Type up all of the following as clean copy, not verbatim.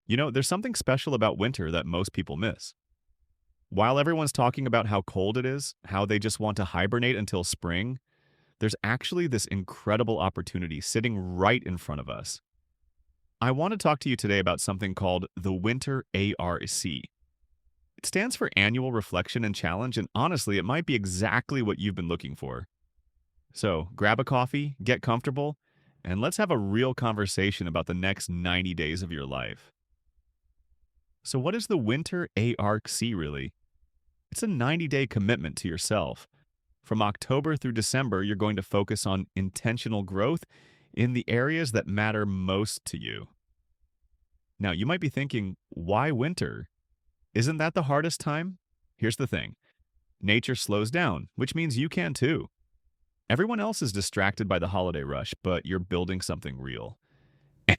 There's something special about winter that most people miss. While everyone's talking about how cold it is, how they just want to hibernate until spring, there's actually this incredible opportunity sitting right in front of us. I want to talk to you today about something called the Winter ARC. It stands for Annual Reflection and Challenge, and honestly, it might be exactly what you've been looking for. So grab a coffee, get comfortable, and let's have a real conversation about the next 90 days of your life. So, what is the Winter ARC really? It's a 90-day commitment to yourself. From October through December, you're going to focus on intentional growth in the areas that matter most to you. Now, you might be thinking, why winter? Isn't that the hardest time? Here's the thing: nature slows down, which means you can too. Everyone else is distracted by the holiday rush, but you're building something real.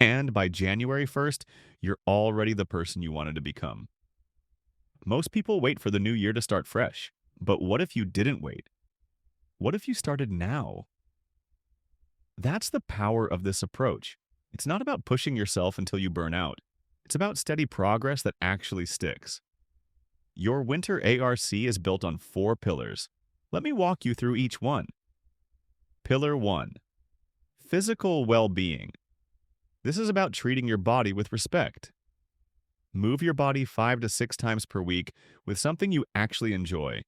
And by January 1st, you're already the person you wanted to become. Most people wait for the new year to start fresh. But what if you didn't wait? What if you started now? That's the power of this approach. It's not about pushing yourself until you burn out. It's about steady progress that actually sticks. Your winter ARC is built on 4 pillars. Let me walk you through each one. Pillar 1: Physical well-being. This is about treating your body with respect. Move your body 5 to 6 times per week with something you actually enjoy.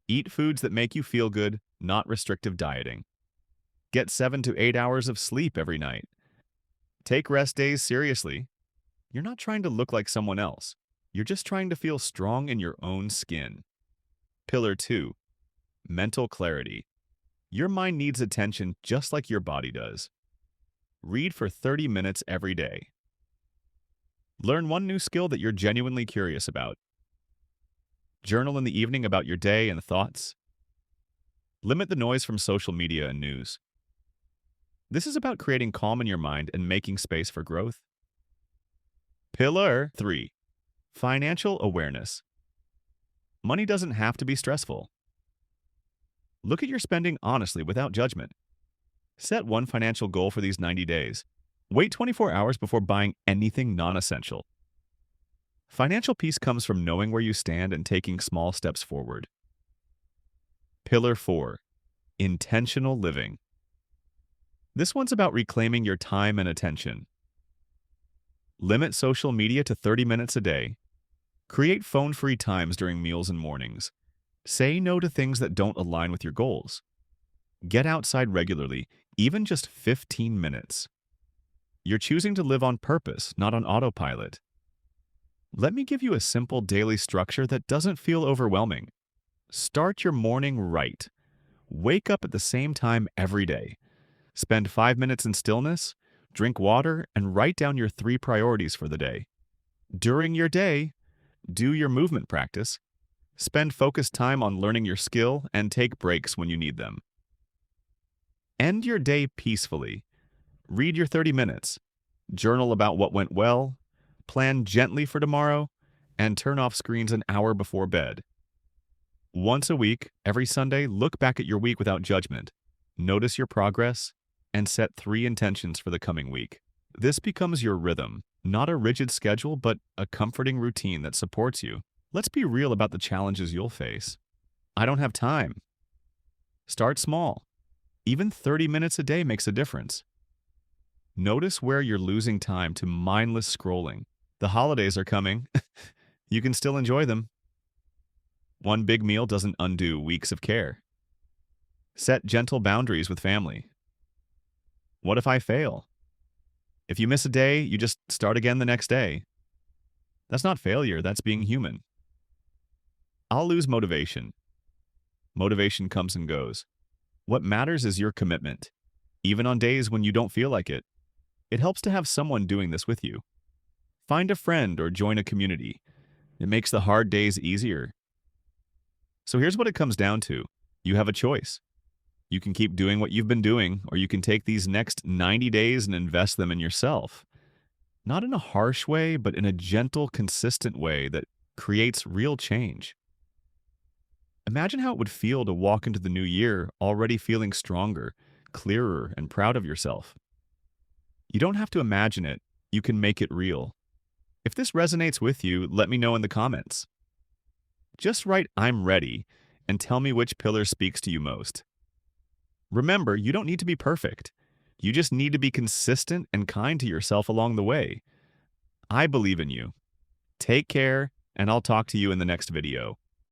Eat foods that make you feel good, not restrictive dieting. Get 7 to 8 hours of sleep every night. Take rest days seriously. You're not trying to look like someone else. You're just trying to feel strong in your own skin. Pillar 2: Mental clarity. Your mind needs attention just like your body does. Read for 30 minutes every day. Learn one new skill that you're genuinely curious about. Journal in the evening about your day and thoughts. Limit the noise from social media and news. This is about creating calm in your mind and making space for growth. Pillar 3: Financial awareness. Money doesn't have to be stressful. Look at your spending honestly without judgment. Set one financial goal for these 90 days. Wait 24 hours before buying anything non-essential. Financial peace comes from knowing where you stand and taking small steps forward. Pillar 4: Intentional living. This one's about reclaiming your time and attention. Limit social media to 30 minutes a day. Create phone-free times during meals and mornings. Say no to things that don't align with your goals. Get outside regularly, even just 15 minutes. You're choosing to live on purpose, not on autopilot. Let me give you a simple daily structure that doesn't feel overwhelming. Start your morning right. Wake up at the same time every day. Spend 5 minutes in stillness, drink water, and write down your 3 priorities for the day. During your day, do your movement practice. Spend focused time on learning your skill and take breaks when you need them. End your day peacefully. Read your 30 minutes. Journal about what went well. Plan gently for tomorrow. And turn off screens an hour before bed. Once a week, every Sunday, look back at your week without judgment. Notice your progress and set 3 intentions for the coming week. This becomes your rhythm, not a rigid schedule, but a comforting routine that supports you. Let's be real about the challenges you'll face. I don't have time. Start small. Even 30 minutes a day makes a difference. Notice where you're losing time to mindless scrolling. The holidays are coming. You can still enjoy them. One big meal doesn't undo weeks of care. Set gentle boundaries with family. What if I fail? If you miss a day, you just start again the next day. That's not failure, that's being human. I'll lose motivation. Motivation comes and goes. What matters is your commitment, even on days when you don't feel like it. It helps to have someone doing this with you. Find a friend or join a community. It makes the hard days easier. So here's what it comes down to. You have a choice. You can keep doing what you've been doing, or you can take these next 90 days and invest them in yourself. Not in a harsh way, but in a gentle, consistent way that creates real change. Imagine how it would feel to walk into the new year already feeling stronger, clearer, and proud of yourself. You don't have to imagine it, you can make it real. If this resonates with you, let me know in the comments. Just write "I'm ready" and tell me which pillar speaks to you most. Remember, you don't need to be perfect. You just need to be consistent and kind to yourself along the way. I believe in you. Take care, and I'll talk to you in the next video.